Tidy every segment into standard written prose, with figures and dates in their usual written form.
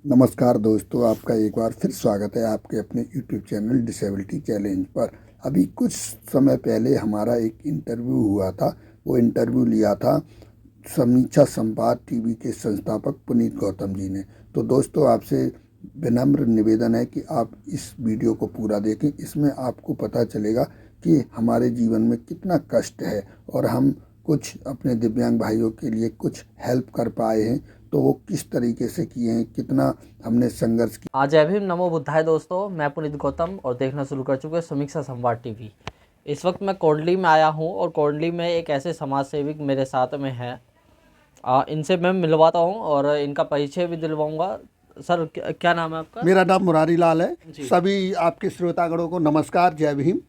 नमस्कार दोस्तों, आपका एक बार फिर स्वागत है आपके अपने यूट्यूब चैनल डिसेबिलिटी चैलेंज पर। अभी कुछ समय पहले हमारा एक इंटरव्यू हुआ था। वो इंटरव्यू लिया था समीक्षा संवाद टीवी के संस्थापक पुनीत गौतम जी ने। तो दोस्तों, आपसे विनम्र निवेदन है कि आप इस वीडियो को पूरा देखें। इसमें आपको पता चलेगा कि हमारे जीवन में कितना कष्ट है और हम कुछ अपने दिव्यांग भाइयों के लिए कुछ हेल्प कर पाए हैं तो वो किस तरीके से किए हैं, कितना हमने संघर्ष किया। आज जय भीम, नमो बुद्धाय। दोस्तों, मैं पुनीत गौतम और देखना शुरू कर चुके समीक्षा संवाद टीवी। इस वक्त मैं कोंडली में आया हूं और कोंडली में एक ऐसे समाज सेविक मेरे साथ में हैं। इनसे मैं मिलवाता हूं और इनका परिचय भी दिलवाऊंगा। सर, क्या नाम है आपका? मेरा नाम मुरारी लाल है। सभी आपके श्रोतागणों को नमस्कार, जय भीम।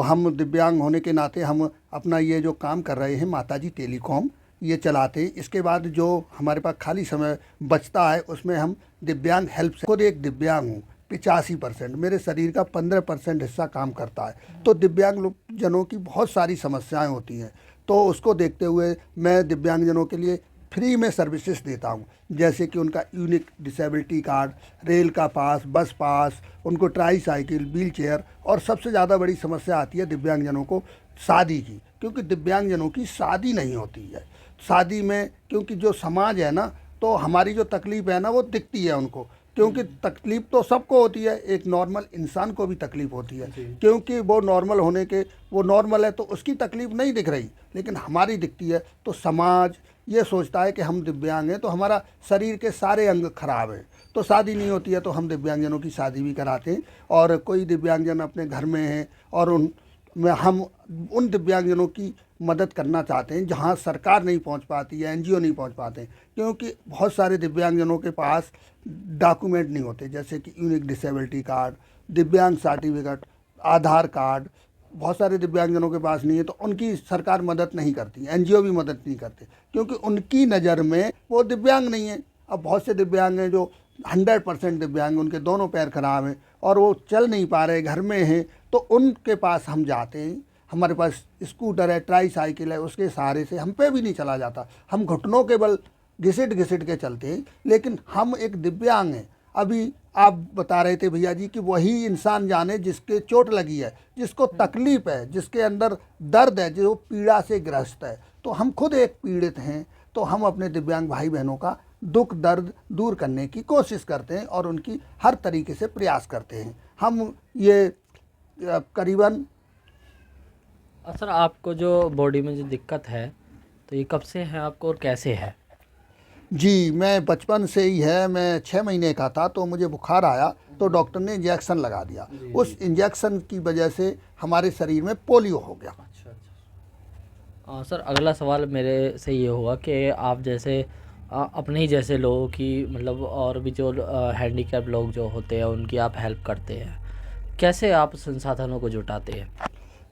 हम दिव्यांग होने के नाते हम अपना ये जो काम कर रहे हैं माताजी टेलीकॉम ये चलाते हैं। इसके बाद जो हमारे पास खाली समय बचता है उसमें हम दिव्यांग हेल्प से, खुद एक दिव्यांग हूँ, 85% मेरे शरीर का 15% हिस्सा काम करता है। तो दिव्यांग जनों की बहुत सारी समस्याएं होती हैं, तो उसको देखते हुए मैं दिव्यांगजनों के लिए फ्री में सर्विसेज देता हूँ। जैसे कि उनका यूनिक डिसेबिलिटी कार्ड, रेल का पास, बस पास, उनको ट्राई साइकिल, व्हील चेयर, और सबसे ज़्यादा बड़ी समस्या आती है दिव्यांगजनों को शादी की, क्योंकि दिव्यांगजनों की शादी नहीं होती है। शादी में क्योंकि जो समाज है ना, तो हमारी जो तकलीफ़ है ना वो दिखती है उनको, क्योंकि तकलीफ़ तो सबको होती है, एक नॉर्मल इंसान को भी तकलीफ़ होती है, क्योंकि वो नॉर्मल होने के, वो नॉर्मल है तो उसकी तकलीफ़ नहीं दिख रही, लेकिन हमारी दिखती है। तो समाज ये सोचता है कि हम दिव्यांग हैं तो हमारा शरीर के सारे अंग खराब हैं, तो शादी नहीं होती है। तो हम दिव्यांगजनों की शादी भी कराते हैं, और कोई दिव्यांगजन अपने घर में हैं और हम उन दिव्यांगजनों की मदद करना चाहते हैं जहां सरकार नहीं पहुंच पाती है, एनजीओ नहीं पहुंच पाते, क्योंकि बहुत सारे दिव्यांगजनों के पास डॉक्यूमेंट नहीं होते, जैसे कि यूनिक डिसेबिलिटी कार्ड, दिव्यांग सर्टिफिकेट, आधार कार्ड। बहुत सारे दिव्यांगजनों के पास नहीं है, तो उनकी सरकार मदद नहीं करती, एनजीओ भी मदद नहीं करते, क्योंकि उनकी नज़र में वो दिव्यांग नहीं है। अब बहुत से दिव्यांग हैं जो 100% दिव्यांग, उनके दोनों पैर खराब हैं और वो चल नहीं पा रहे, घर में हैं, तो उनके पास हम जाते हैं। हमारे पास स्कूटर है, ट्राई साइकिल है, उसके सहारे से, हम पे भी नहीं चला जाता, हम घुटनों के बल घिसिट घिसिट के चलते हैं, लेकिन हम एक दिव्यांग हैं। अभी आप बता रहे थे भैया जी कि वही इंसान जाने जिसके चोट लगी है, जिसको तकलीफ है, जिसके अंदर दर्द है, जो पीड़ा से ग्रस्त है। तो हम खुद एक पीड़ित हैं, तो हम अपने दिव्यांग भाई बहनों का दुख दर्द दूर करने की कोशिश करते हैं और उनकी हर तरीके से प्रयास करते हैं। हम ये करीबन सर, आपको जो बॉडी में जो दिक्कत है तो ये कब से है आपको और कैसे है? जी, मैं बचपन से ही है। मैं 6 महीने का था तो मुझे बुखार आया, तो डॉक्टर ने इंजेक्शन लगा दिया। उस इंजेक्शन की वजह से हमारे शरीर में पोलियो हो गया। अच्छा, अच्छा। सर, अगला सवाल मेरे से ये होगा कि आप जैसे अपने ही जैसे लोगों की, मतलब और भी जो हैंडीकैप लोग जो होते हैं उनकी आप हेल्प करते हैं, कैसे आप संसाधनों को जुटाते हैं?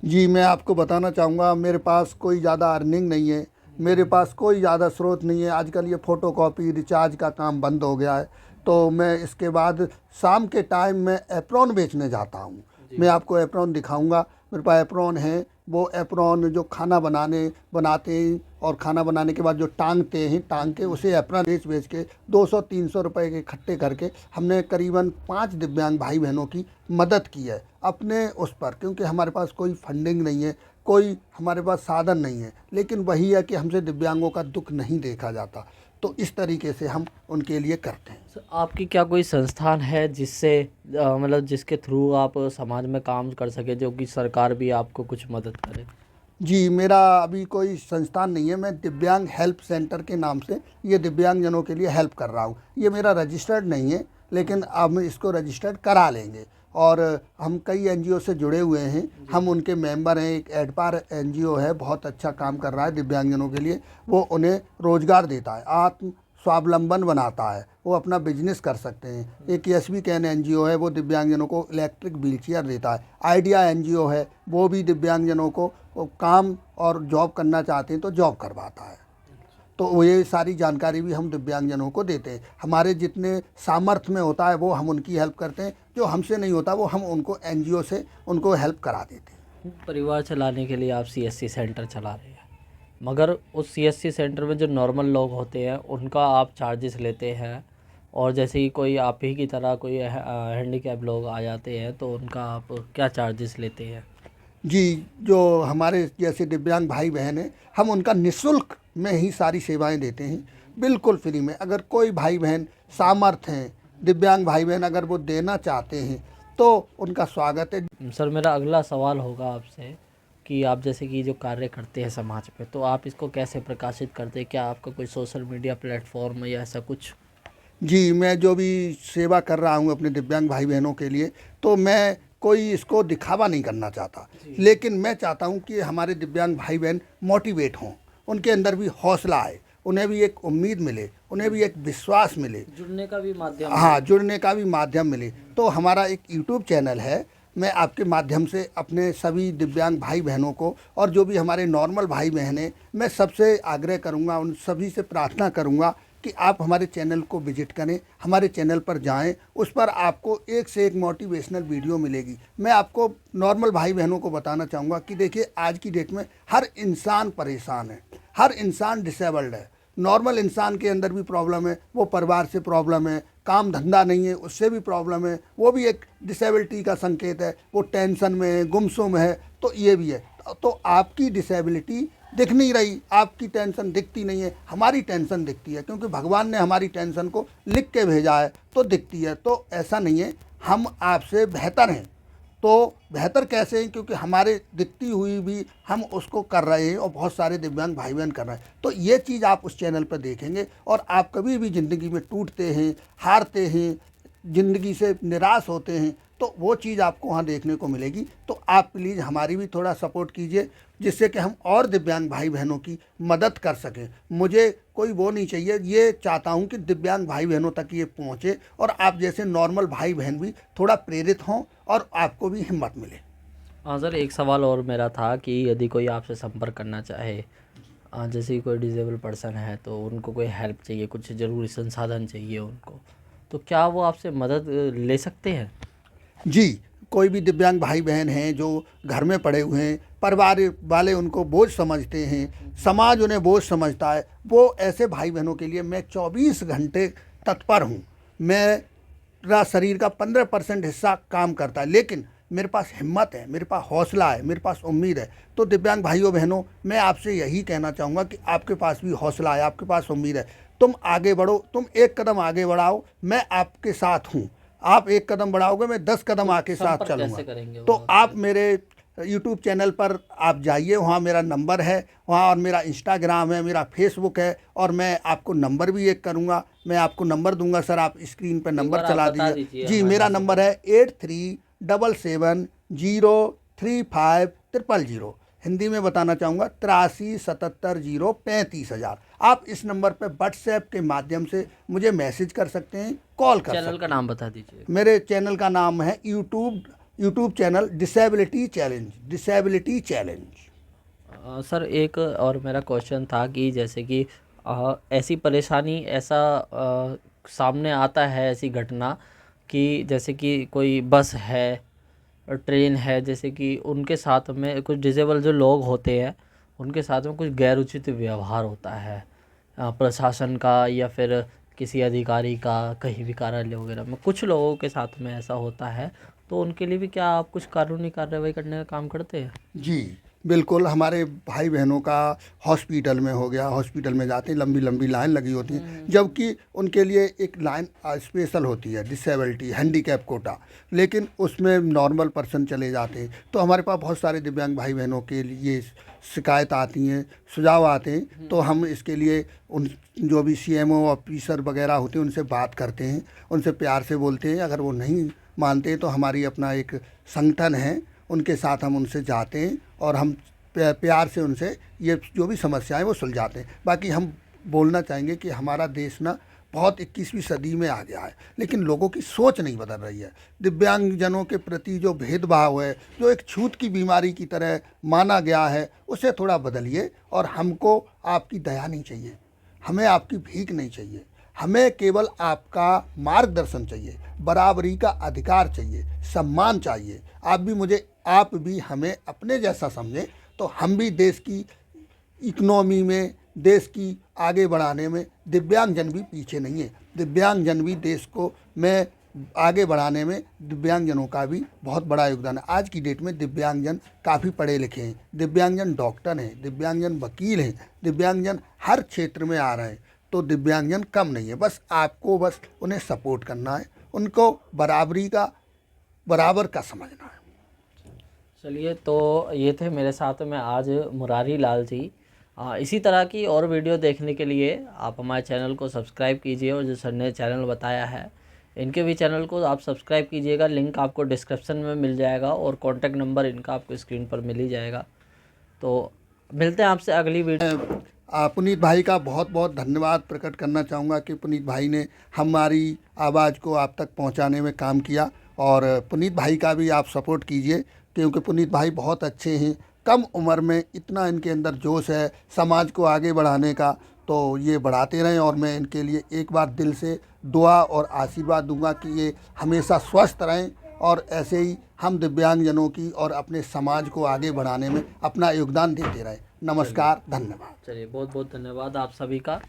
जी, मैं आपको बताना चाहूँगा, मेरे पास कोई ज़्यादा अर्निंग नहीं है, मेरे पास कोई ज़्यादा स्रोत नहीं है। आजकल ये फ़ोटोकॉपी रिचार्ज का काम बंद हो गया है, तो मैं इसके बाद शाम के टाइम में एप्रॉन बेचने जाता हूँ। मैं आपको एप्रॉन दिखाऊंगा, मेरे पास एप्रॉन है। वो एप्रॉन जो खाना बनाते हैं और खाना बनाने के बाद जो टांगते हैं, टांग के उसे एप्रॉन बेच बेच के 200-300 रुपए के इकट्ठे करके हमने करीबन 5 दिव्यांग भाई बहनों की मदद की है अपने उस पर, क्योंकि हमारे पास कोई फंडिंग नहीं है, कोई हमारे पास साधन नहीं है, लेकिन वही है कि हमसे दिव्यांगों का दुख नहीं देखा जाता, तो इस तरीके से हम उनके लिए करते हैं। सर, आपकी क्या कोई संस्थान है जिससे मतलब जिसके थ्रू आप समाज में काम कर सके, जो कि सरकार भी आपको कुछ मदद करे? जी, मेरा अभी कोई संस्थान नहीं है। मैं दिव्यांग हेल्प सेंटर के नाम से ये दिव्यांगजनों के लिए हेल्प कर रहा हूँ। ये मेरा रजिस्टर्ड नहीं है, लेकिन अब हम इसको रजिस्टर्ड करा लेंगे, और हम कई एनजीओ से जुड़े हुए हैं, हम उनके मेंबर हैं। एक एडपार एनजीओ है, बहुत अच्छा काम कर रहा है दिव्यांगजनों के लिए। वो उन्हें रोज़गार देता है, आत्म स्वावलंबन बनाता है, वो अपना बिजनेस कर सकते हैं। एक एसबी कैन एनजीओ है, वो दिव्यांगजनों को इलेक्ट्रिक व्हीलचेयर देता है। आइडिया एनजीओ है, वो भी दिव्यांगजनों को काम और जॉब करना चाहते हैं तो जॉब करवाता है। तो ये सारी जानकारी भी हम दिव्यांगजनों को देते हैं। हमारे जितने सामर्थ्य में होता है वो हम उनकी हेल्प करते हैं, जो हमसे नहीं होता वो हम उनको एनजीओ से उनको हेल्प करा देते हैं। परिवार चलाने के लिए आप सीएससी सेंटर चला रहे हैं, मगर उस सीएससी सेंटर में जो नॉर्मल लोग होते हैं उनका आप चार्जेस लेते हैं, और जैसे कि कोई आप ही की तरह कोई हैंडीकैप लोग आ जाते हैं तो उनका आप क्या चार्जेस लेते हैं? जी, जो हमारे जैसे दिव्यांग भाई बहन हैं, हम उनका निःशुल्क में ही सारी सेवाएं देते हैं, बिल्कुल फ्री में। अगर कोई भाई बहन सामर्थ हैं, दिव्यांग भाई बहन अगर वो देना चाहते हैं तो उनका स्वागत है। सर मेरा अगला सवाल होगा आपसे कि आप जैसे कि जो कार्य करते हैं समाज पे, तो आप इसको कैसे प्रकाशित करते हैं? क्या आपका कोई सोशल मीडिया प्लेटफॉर्म या ऐसा कुछ? जी, मैं जो भी सेवा कर रहा हूँ अपने दिव्यांग भाई बहनों के लिए, तो मैं कोई इसको दिखावा नहीं करना चाहता, लेकिन मैं चाहता हूँ कि हमारे दिव्यांग भाई बहन मोटिवेट हों, उनके अंदर भी हौसला आए, उन्हें भी एक उम्मीद मिले, उन्हें भी एक विश्वास मिले, जुड़ने का भी माध्यम। हाँ, जुड़ने का भी माध्यम मिले। तो हमारा एक यूट्यूब चैनल है, मैं आपके माध्यम से अपने सभी दिव्यांग भाई बहनों को और जो भी हमारे नॉर्मल भाई बहन हैं, मैं सबसे आग्रह करूँगा, उन सभी से प्रार्थना करूँगा कि आप हमारे चैनल को विजिट करें, हमारे चैनल पर जाएं, उस पर आपको एक से एक मोटिवेशनल वीडियो मिलेगी। मैं आपको नॉर्मल भाई बहनों को बताना चाहूँगा कि देखिए आज की डेट में हर इंसान परेशान है, हर इंसान डिसेबल्ड है। नॉर्मल इंसान के अंदर भी प्रॉब्लम है, वो परिवार से प्रॉब्लम है, काम धंधा नहीं है उससे भी प्रॉब्लम है, वो भी एक डिसेबिलिटी का संकेत है, वो टेंशन में है, गुमसुम है, तो ये भी है। तो आपकी डिसेबिलिटी दिख नहीं रही, आपकी टेंशन दिखती नहीं है, हमारी टेंशन दिखती है, क्योंकि भगवान ने हमारी टेंशन को लिख के भेजा है तो दिखती है। तो ऐसा नहीं है, हम आपसे बेहतर हैं। तो बेहतर कैसे हैं? क्योंकि हमारे दिखती हुई भी हम उसको कर रहे हैं और बहुत सारे दिव्यांग भाई बहन कर रहे हैं। तो ये चीज़ आप उस चैनल पर देखेंगे और आप कभी भी ज़िंदगी में टूटते हैं, हारते हैं, ज़िंदगी से निराश होते हैं, तो वो चीज़ आपको वहाँ देखने को मिलेगी। तो आप प्लीज़ हमारी भी थोड़ा सपोर्ट कीजिए, जिससे कि हम और दिव्यांग भाई बहनों की मदद कर सकें। मुझे कोई वो नहीं चाहिए, ये चाहता हूँ कि दिव्यांग भाई बहनों तक ये पहुँचे और आप जैसे नॉर्मल भाई बहन भी थोड़ा प्रेरित हों और आपको भी हिम्मत मिले। हाँ सर, एक सवाल और मेरा था कि यदि कोई आपसे संपर्क करना चाहे, जैसे कि कोई डिसेबल पर्सन है तो उनको कोई हेल्प चाहिए, कुछ ज़रूरी संसाधन चाहिए उनको, तो क्या वो आपसे मदद ले सकते हैं? जी, कोई भी दिव्यांग भाई बहन हैं जो घर में पड़े हुए हैं, परिवार वाले उनको बोझ समझते हैं, समाज उन्हें बोझ समझता है, वो ऐसे भाई बहनों के लिए मैं 24 घंटे तत्पर हूँ। मेरा शरीर का 15% हिस्सा काम करता है, लेकिन मेरे पास हिम्मत है, मेरे पास हौसला है, मेरे पास उम्मीद है। तो दिव्यांग भाइयों बहनों, मैं आपसे यही कहना चाहूँगा कि आपके पास भी हौसला है, आपके पास उम्मीद है, तुम आगे बढ़ो, तुम एक कदम आगे बढ़ाओ, मैं आपके साथ हूँ। आप एक कदम बढ़ाओगे, मैं 10 कदम आके साथ संपर्क कैसे चलूँगा। करेंगे तो वो? आप मेरे यूट्यूब चैनल पर आप जाइए, वहाँ मेरा नंबर है, वहाँ और मेरा इंस्टाग्राम है, मेरा फेसबुक है, और मैं आपको नंबर भी एक करूँगा, मैं आपको नंबर दूंगा। सर आप स्क्रीन पर नंबर बार आप चला बता दीजिए। दीजिए जी, हमारे मेरा दर्शकों नंबर है 8377035000। हिंदी में बताना चाहूँगा 8377035000। आप इस नंबर पर व्हाट्सएप के माध्यम से मुझे मैसेज कर सकते हैं, कॉल कर सकते चैनल हैं। का नाम बता दीजिए। मेरे चैनल का नाम है YouTube channel disability challenge. Sir एक और मेरा क्वेश्चन था कि जैसे कि ऐसी परेशानी, ऐसा सामने आता है ऐसी घटना कि जैसे कि कोई बस है, ट्रेन है, जैसे कि उनके साथ में कुछ डिसेबल जो लोग होते हैं उनके साथ में कुछ गैर उचित व्यवहार होता है, प्रशासन का या फिर किसी अधिकारी का, कहीं भी कार्यालय वगैरह में कुछ लोगों के साथ में ऐसा होता है, तो उनके लिए भी क्या आप कुछ कानूनी कार्रवाई करने का काम करते हैं? जी, बिल्कुल। हमारे भाई बहनों का हॉस्पिटल में हो गया, हॉस्पिटल में जाते हैं, लंबी लंबी लाइन लगी होती है, जबकि उनके लिए एक लाइन स्पेशल होती है, डिसेबिलिटी हैंडीकैप कोटा, लेकिन उसमें नॉर्मल पर्सन चले जाते हैं। तो हमारे पास बहुत सारे दिव्यांग भाई बहनों के लिए शिकायत आती हैं, सुझाव आते हैं, तो हम इसके लिए उन जो भी सीएमओ ऑफिसर वगैरह होते हैं उनसे बात करते हैं, उनसे प्यार से बोलते हैं। अगर वो नहीं मानते तो हमारी अपना एक संगठन है, उनके साथ हम उनसे जाते हैं और हम प्यार से उनसे ये जो भी समस्याएं वो सुलझाते हैं। बाकी हम बोलना चाहेंगे कि हमारा देश ना बहुत 21वीं सदी में आ गया है, लेकिन लोगों की सोच नहीं बदल रही है। दिव्यांगजनों के प्रति जो भेदभाव है, जो एक छूत की बीमारी की तरह माना गया है, उसे थोड़ा बदलिए। और हमको आपकी दया नहीं चाहिए, हमें आपकी भीख नहीं चाहिए, हमें केवल आपका मार्गदर्शन चाहिए, बराबरी का अधिकार चाहिए, सम्मान चाहिए। आप भी हमें अपने जैसा समझें, तो हम भी देश की इकोनॉमी में, देश की आगे बढ़ाने में दिव्यांगजन भी पीछे नहीं है। दिव्यांगजन भी देश को में आगे बढ़ाने में दिव्यांगजनों का भी बहुत बड़ा योगदान है। आज की डेट में दिव्यांगजन काफ़ी पढ़े लिखे हैं, दिव्यांगजन डॉक्टर हैं, दिव्यांगजन वकील हैं, दिव्यांगजन हर क्षेत्र में आ रहे हैं। तो दिव्यांगजन कम नहीं है, बस आपको बस उन्हें सपोर्ट करना है, उनको बराबर का समझना है। चलिए, तो ये थे मेरे साथ में आज मुरारी लाल जी। इसी तरह की और वीडियो देखने के लिए आप हमारे चैनल को सब्सक्राइब कीजिए, और जो सर ने चैनल बताया है इनके भी चैनल को आप सब्सक्राइब कीजिएगा। लिंक आपको डिस्क्रिप्शन में मिल जाएगा और कॉन्टैक्ट नंबर इनका आपको स्क्रीन पर मिल ही जाएगा। तो मिलते हैं आपसे अगली वीडियो। पुनीत भाई का बहुत बहुत धन्यवाद प्रकट करना चाहूँगा कि पुनीत भाई ने हमारी आवाज़ को आप तक पहुँचाने में काम किया, और पुनीत भाई का भी आप सपोर्ट कीजिए, क्योंकि पुनीत भाई बहुत अच्छे हैं। कम उम्र में इतना इनके अंदर जोश है समाज को आगे बढ़ाने का, तो ये बढ़ाते रहें। और मैं इनके लिए एक बार दिल से दुआ और आशीर्वाद दूंगा कि ये हमेशा स्वस्थ रहें, और ऐसे ही हम दिव्यांगजनों की और अपने समाज को आगे बढ़ाने में अपना योगदान देते रहें। नमस्कार, धन्यवाद। चलिए, बहुत बहुत धन्यवाद आप सभी का।